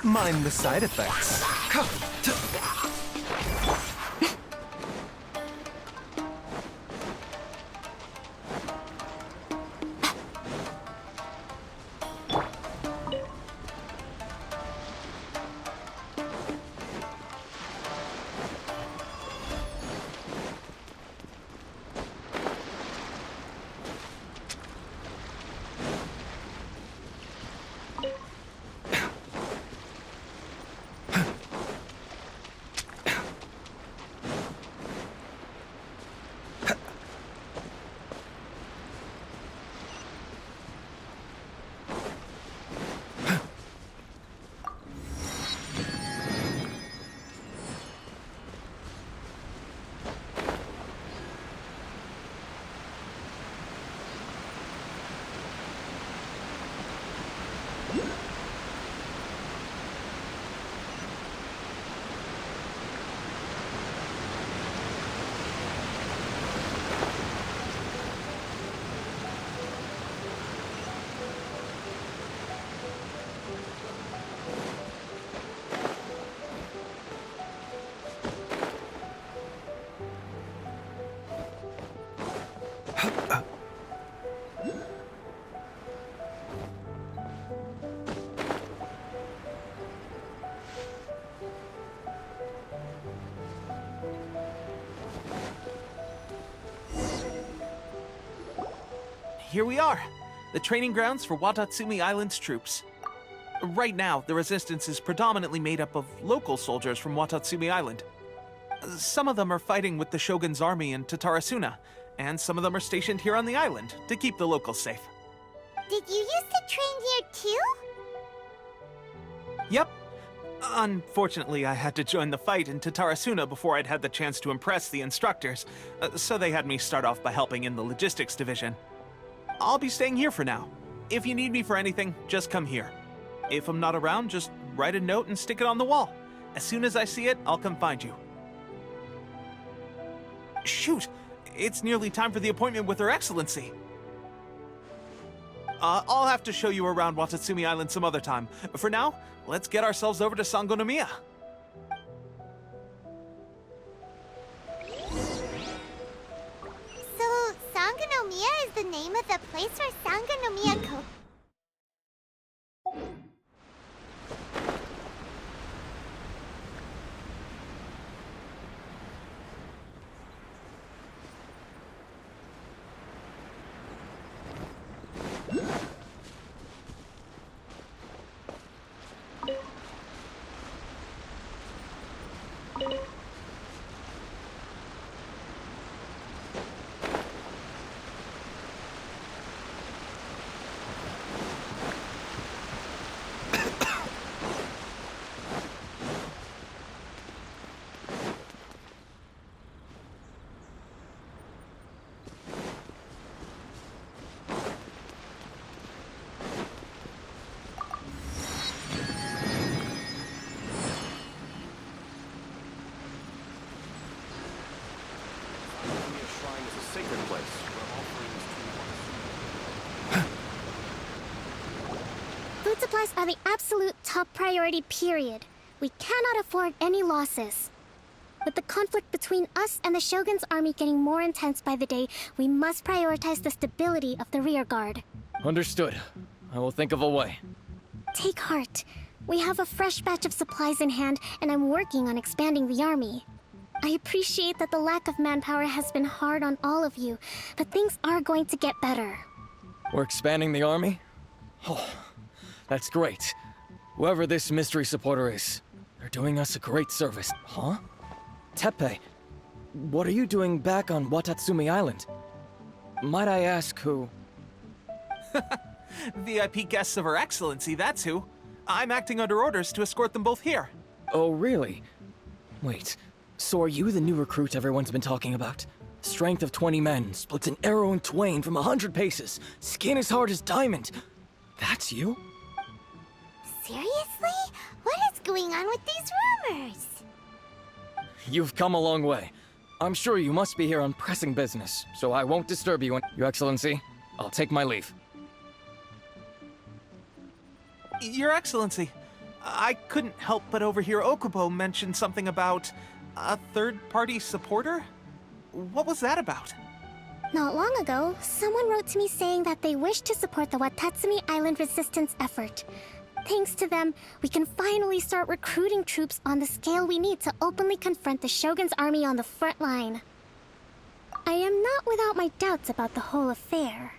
Mind the side effects. Here we are, the training grounds for Watatsumi Island's troops. Right now, the resistance is predominantly made up of local soldiers from Watatsumi Island. Some of them are fighting with the Shogun's army in Tatarasuna, and some of them are stationed here on the island to keep the locals safe. Did you used to train here too? Yep. Unfortunately, I had to join the fight in Tatarasuna before I'd had the chance to impress the instructors, so they had me start off by helping in the logistics division. I'll be staying here for now. If you need me for anything, just come here. If I'm not around, just write a note and stick it on the wall. As soon as I see it, I'll come find you. Shoot! It's nearly time for the appointment with Her Excellency. I'll have to show you around Watatsumi Island some other time. For now, let's get ourselves over to Sangonomiya. So, Sangonomiya is the name of the place where Sangonomiya Food supplies are the absolute top priority, period. We cannot afford any losses. With the conflict between us and the Shogun's army getting more intense by the day, we must prioritize the stability of the rear guard. Understood. I will think of a way. Take heart. We have a fresh batch of supplies in hand, and I'm working on expanding the army. I appreciate that the lack of manpower has been hard on all of you, but things are going to get better. We're expanding the army? Oh, that's great. Whoever this mystery supporter is, they're doing us a great service. Huh? Teppei, what are you doing back on Watatsumi Island? Might I ask who? VIP guests of Her Excellency, that's who. I'm acting under orders to escort them both here. Oh, really? Wait, so are you the new recruit everyone's been talking about? Strength of 20 men, splits an arrow in twain from 100 paces, skin as hard as diamond. That's you? Seriously? What is going on with these rumors? You've come a long way. I'm sure you must be here on pressing business, so I won't disturb you. Your Excellency, I'll take my leave. Your Excellency, I couldn't help but overhear Okubo mention something about a third-party supporter? What was that about? Not long ago, someone wrote to me saying that they wish to support the Watatsumi Island resistance effort. Thanks to them, we can finally start recruiting troops on the scale we need to openly confront the Shogun's army on the front line. I am not without my doubts about the whole affair.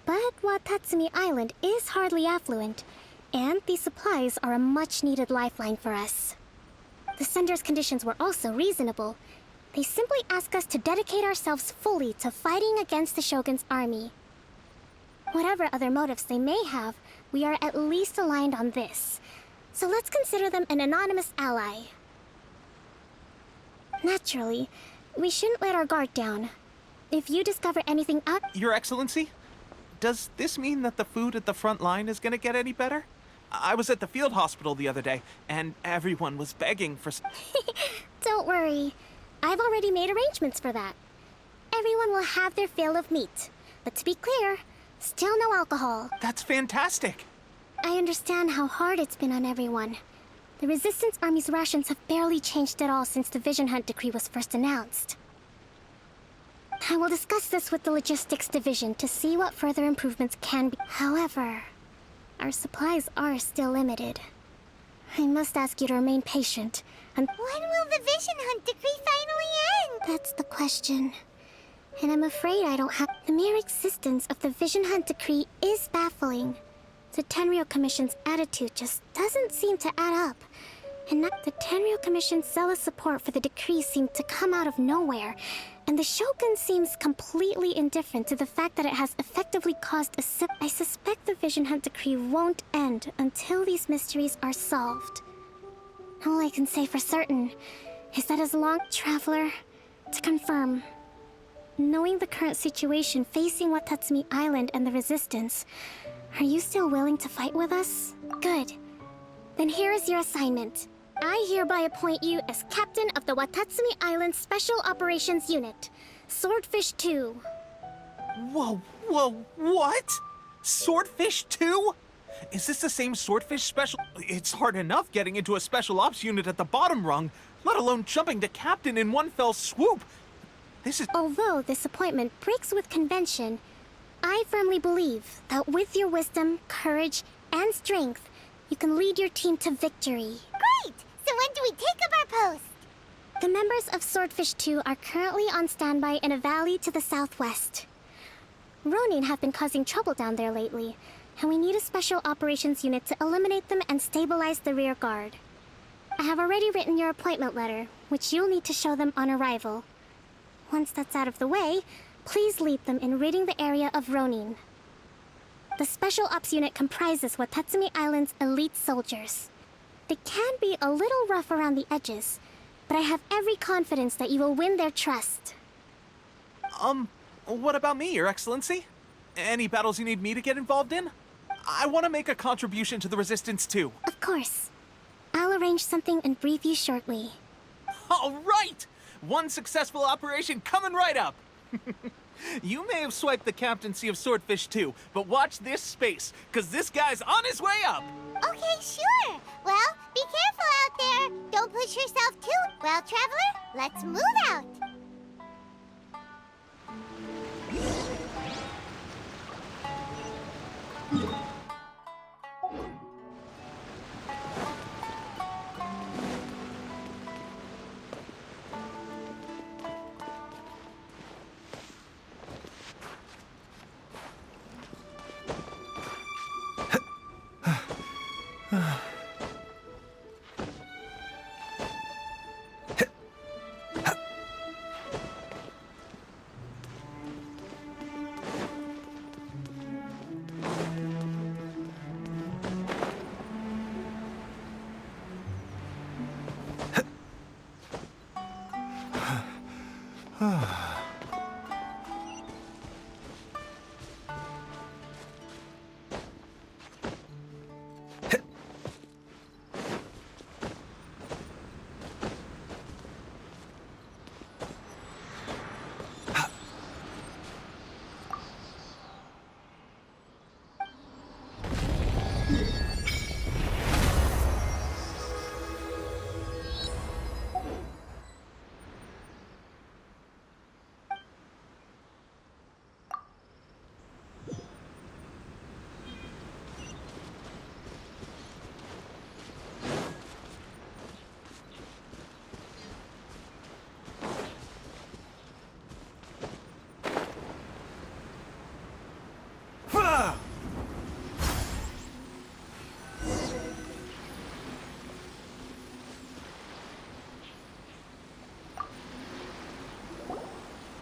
But Watatsumi Island is hardly affluent, and these supplies are a much-needed lifeline for us. The sender's conditions were also reasonable. They simply ask us to dedicate ourselves fully to fighting against the Shogun's army. Whatever other motives they may have, we are at least aligned on this. So let's consider them an anonymous ally. Naturally, we shouldn't let our guard down. If you discover anything up... Your Excellency? Does this mean that the food at the front line is gonna get any better? I was at the field hospital the other day, and everyone was begging for... Don't worry. I've already made arrangements for that. Everyone will have their fill of meat. But to be clear, still no alcohol. That's fantastic! I understand how hard it's been on everyone. The Resistance Army's rations have barely changed at all since the Vision Hunt decree was first announced. I will discuss this with the Logistics Division to see what further improvements can be. However, our supplies are still limited. I must ask you to remain patient, and... When will the Vision Hunt decree finally end? That's the question. And I'm afraid I don't have... The mere existence of the Vision Hunt decree is baffling. The Tenryou Commission's attitude just doesn't seem to add up. And not the Tenryou Commission's zealous support for the decree seemed to come out of nowhere. And the Shogun seems completely indifferent to the fact that it has effectively caused a I suspect the Vision Hunt decree won't end until these mysteries are solved. All I can say for certain is that as long... Traveler, to confirm, knowing the current situation facing Watatsumi Island and the Resistance, are you still willing to fight with us? Good. Then here is your assignment. I hereby appoint you as captain of the Watatsumi Island Special Operations Unit, Swordfish 2. Whoa, what? Swordfish 2? Is this the same Swordfish special? It's hard enough getting into a special ops unit at the bottom rung, let alone jumping to captain in one fell swoop. This is... Although this appointment breaks with convention, I firmly believe that with your wisdom, courage, and strength, you can lead your team to victory. Great! So when do we take up our post? The members of Swordfish 2 are currently on standby in a valley to the southwest. Ronin have been causing trouble down there lately, and we need a special operations unit to eliminate them and stabilize the rear guard. I have already written your appointment letter, which you'll need to show them on arrival. Once that's out of the way, please lead them in ridding the area of Ronin. The Special Ops Unit comprises Watatsumi Island's elite soldiers. They can be a little rough around the edges, but I have every confidence that you will win their trust. What about me, Your Excellency? Any battles you need me to get involved in? I want to make a contribution to the Resistance too. Of course. I'll arrange something and brief you shortly. All right! One successful operation coming right up! You may have swiped the captaincy of Swordfish 2, but watch this space, because this guy's on his way up! Okay, sure. Well, be careful out there. Don't push yourself too. Well, Traveler, let's move out.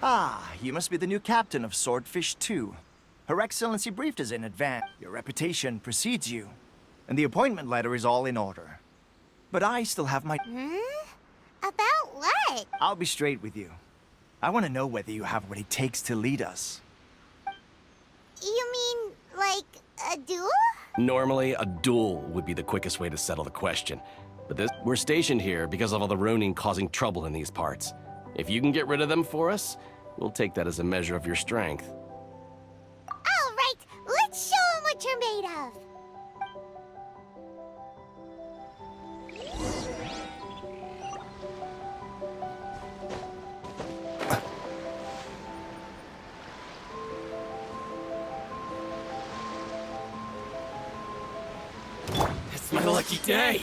Ah, you must be the new captain of Swordfish 2. Her Excellency briefed us in advance. Your reputation precedes you, and the appointment letter is all in order. But I still have my... About what? I'll be straight with you. I want to know whether you have what it takes to lead us. You mean, like, a duel? Normally, a duel would be the quickest way to settle the question. But we're stationed here because of all the Ronin causing trouble in these parts. If you can get rid of them for us, we'll take that as a measure of your strength. All right, let's show 'em what you're made of. It's my lucky day!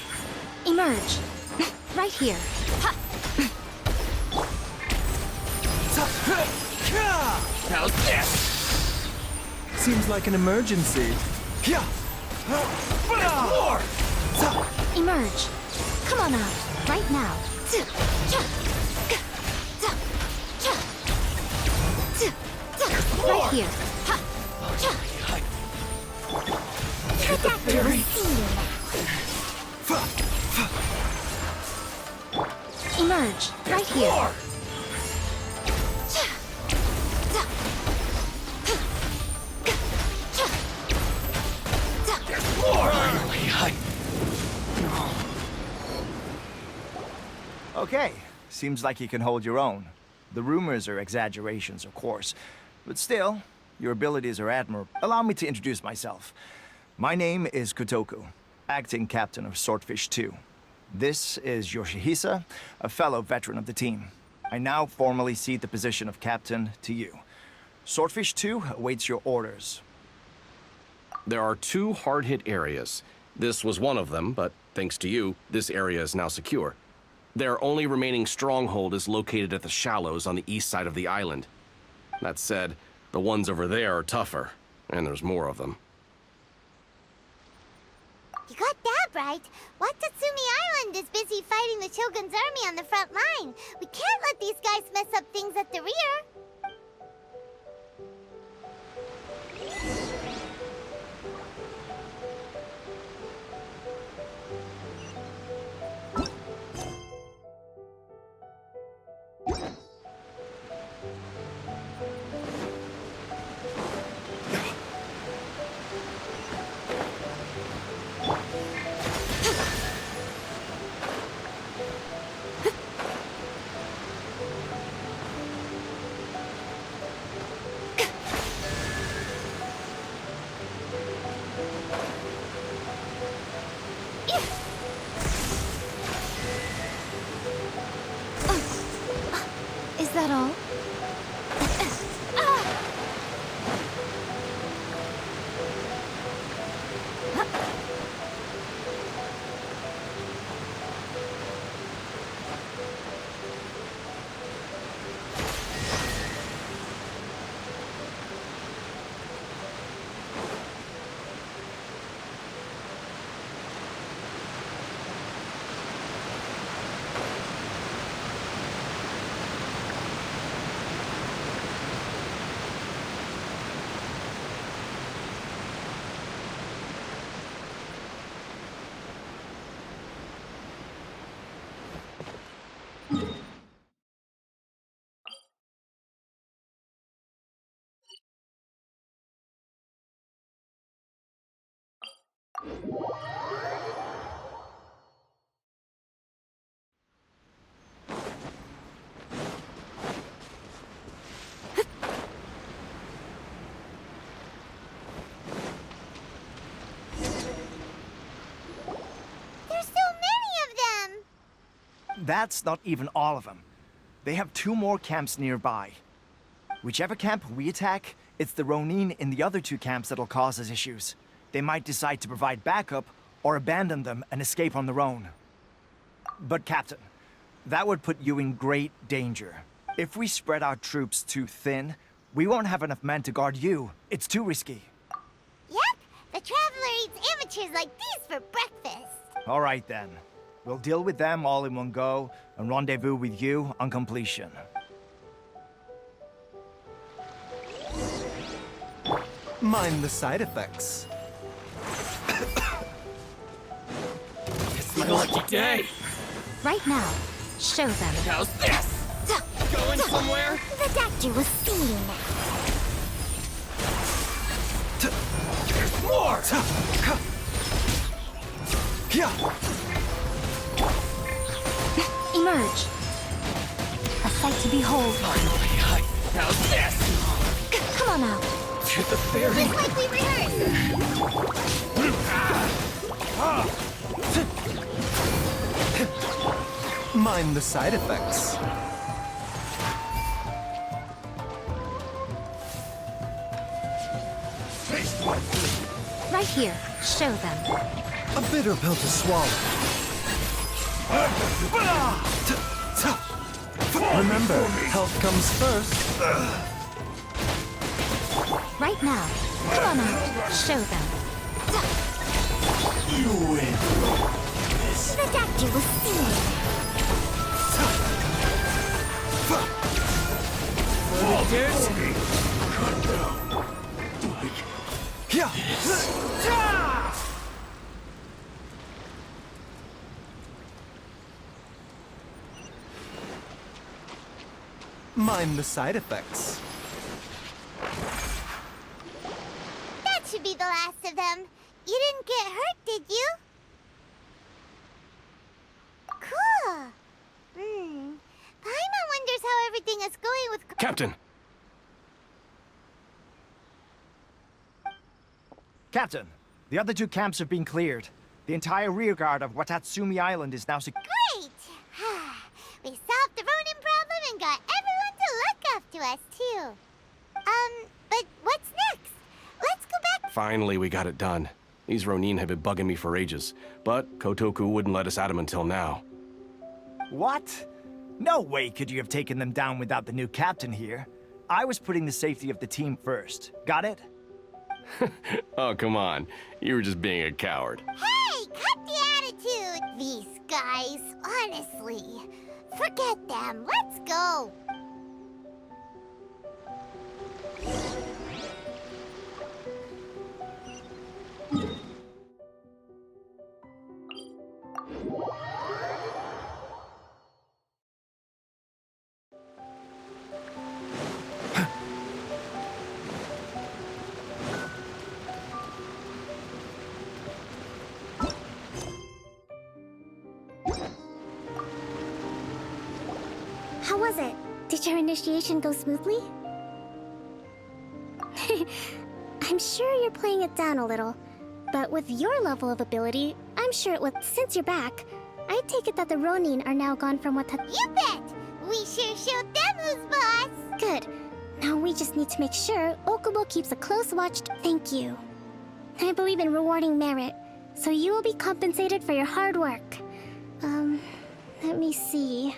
Emerge. Right here. How's this? Seems like an emergency. War! Emerge. Come on out. Right now. Right here. Emerge. Right here. Okay, seems like you can hold your own. The rumors are exaggerations, of course, but still, your abilities are admirable. Allow me to introduce myself. My name is Kotoku, acting captain of Swordfish 2. This is Yoshihisa, a fellow veteran of the team. I now formally cede the position of captain to you. Swordfish 2 awaits your orders. There are 2 hard-hit areas. This was one of them, but thanks to you, this area is now secure. Their only remaining stronghold is located at the shallows on the east side of the island. That said, the ones over there are tougher, and there's more of them. You got that right. Watatsumi Island is busy fighting the Shogun's army on the front line. We can't let these guys mess up things at the rear. Is that all? That's not even all of them. They have 2 more camps nearby. Whichever camp we attack, it's the Ronin in the other 2 camps that'll cause us issues. They might decide to provide backup or abandon them and escape on their own. But Captain, that would put you in great danger. If we spread our troops too thin, we won't have enough men to guard you. It's too risky. Yep, the Traveler eats amateurs like these for breakfast. All right then. We'll deal with them all in one go and rendezvous with you on completion. Mind the side effects. It's my lucky day. Right now, show them. How's this? Going somewhere? The doctor was seeing. There's more! Emerge. A sight to behold. Finally, how's this? Come on now. To the very... Just like we rehearsed! Mind the side effects. Right here, show them. A bitter pill to swallow. Remember, health comes first. Right now. Come on out. Show them. You win. The doctor was seeing. Mind the side effects. That should be the last of them. You didn't get hurt, did you? Cool. Paimon wonders how everything is going with... Captain! Captain, the other two camps have been cleared. The entire rearguard of Watatsumi Island is now secure. Great! We solved the Ronin problem and got everyone to look up to us, too. But what's next? Let's go back... Finally, we got it done. These Ronin have been bugging me for ages, but Kotoku wouldn't let us at them until now. What? No way could you have taken them down without the new captain here. I was putting the safety of the team first. Got it? Oh, come on. You were just being a coward. Hey, cut the attitude! These guys, honestly. Forget them. Let's go. How was it? Did your initiation go smoothly? I'm sure you're playing it down a little. But with your level of ability, I'm sure it would. Since you're back, I take it that the Ronin are now gone from You bet! We sure showed them who's boss! Good. Now we just need to make sure Okubo keeps a close watch. Thank you. I believe in rewarding merit, so you will be compensated for your hard work. Let me see.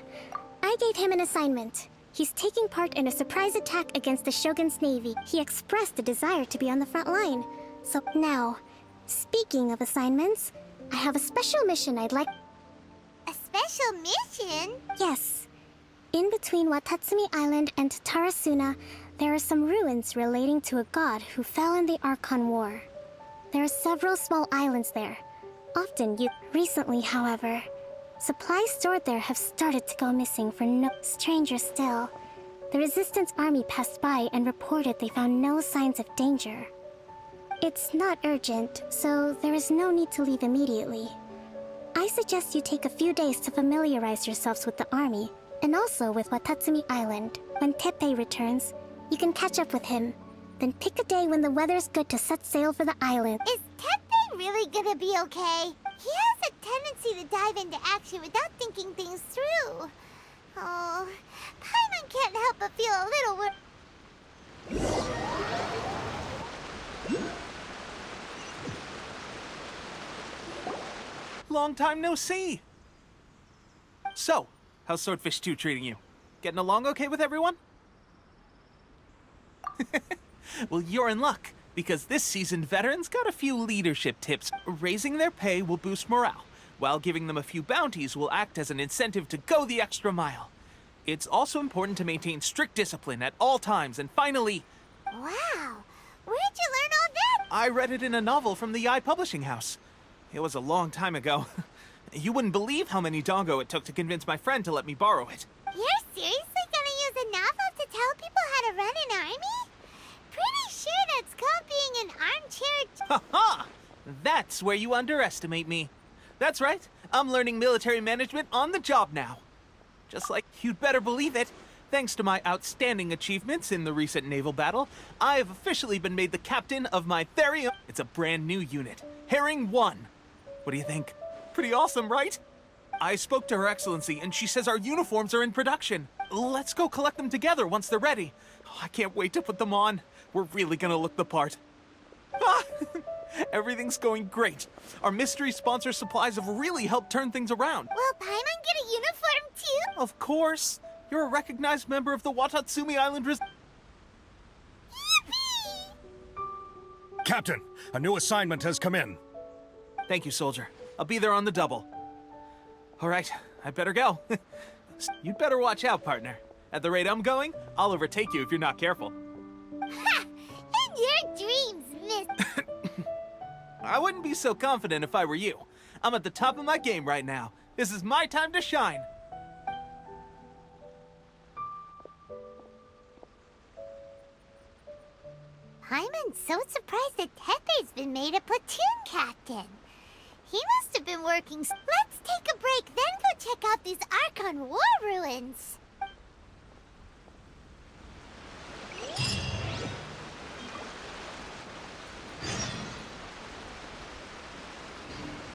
I gave him an assignment. He's taking part in a surprise attack against the Shogun's navy. He expressed a desire to be on the front line. So now, speaking of assignments, I have a special mission I'd like... A special mission? Yes. In between Watatsumi Island and Tarasuna, there are some ruins relating to a god who fell in the Archon War. There are several small islands there. Often you... Recently, however, supplies stored there have started to go missing for no... Stranger still, the Resistance army passed by and reported they found no signs of danger. It's not urgent, so there is no need to leave immediately. I suggest you take a few days to familiarize yourselves with the army, and also with Watatsumi Island. When Teppei returns, you can catch up with him. Then pick a day when the weather's good to set sail for the island. Is Teppei really gonna be okay? He has a tendency to dive into action without thinking things through. Oh, Paimon can't help but feel a little Long time no see. So, how's Swordfish 2 treating you? Getting along okay with everyone? Well, you're in luck, because this seasoned veterans got a few leadership tips. Raising their pay will boost morale, while giving them a few bounties will act as an incentive to go the extra mile. It's also important to maintain strict discipline at all times, and finally... Wow! Where'd you learn all that? I read it in a novel from the Yi Publishing House. It was a long time ago. You wouldn't believe how many dongo it took to convince my friend to let me borrow it. You're seriously gonna use a novel to tell people how to run an army? Pretty sure that's called being an armchair. Ha ha! That's where you underestimate me. That's right. I'm learning military management on the job now. Just like you'd better believe it. Thanks to my outstanding achievements in the recent naval battle, I have officially been made the captain of my very own... It's a brand new unit, Herring 1. What do you think? Pretty awesome, right? I spoke to Her Excellency, and she says our uniforms are in production. Let's go collect them together once they're ready. Oh, I can't wait to put them on. We're really gonna look the part. Ah! Everything's going great. Our mystery sponsor supplies have really helped turn things around. Will Paimon get a uniform too? Of course. You're a recognized member of the Watatsumi Island Yippee! Captain, a new assignment has come in. Thank you, soldier. I'll be there on the double. All right, I better go. You'd better watch out, partner. At the rate I'm going, I'll overtake you if you're not careful. Ha! In your dreams, miss. I wouldn't be so confident if I were you. I'm at the top of my game right now. This is my time to shine. Paimon's so surprised that Tepe's been made a platoon captain. He must have been working. Let's take a break, then go check out these Archon war ruins.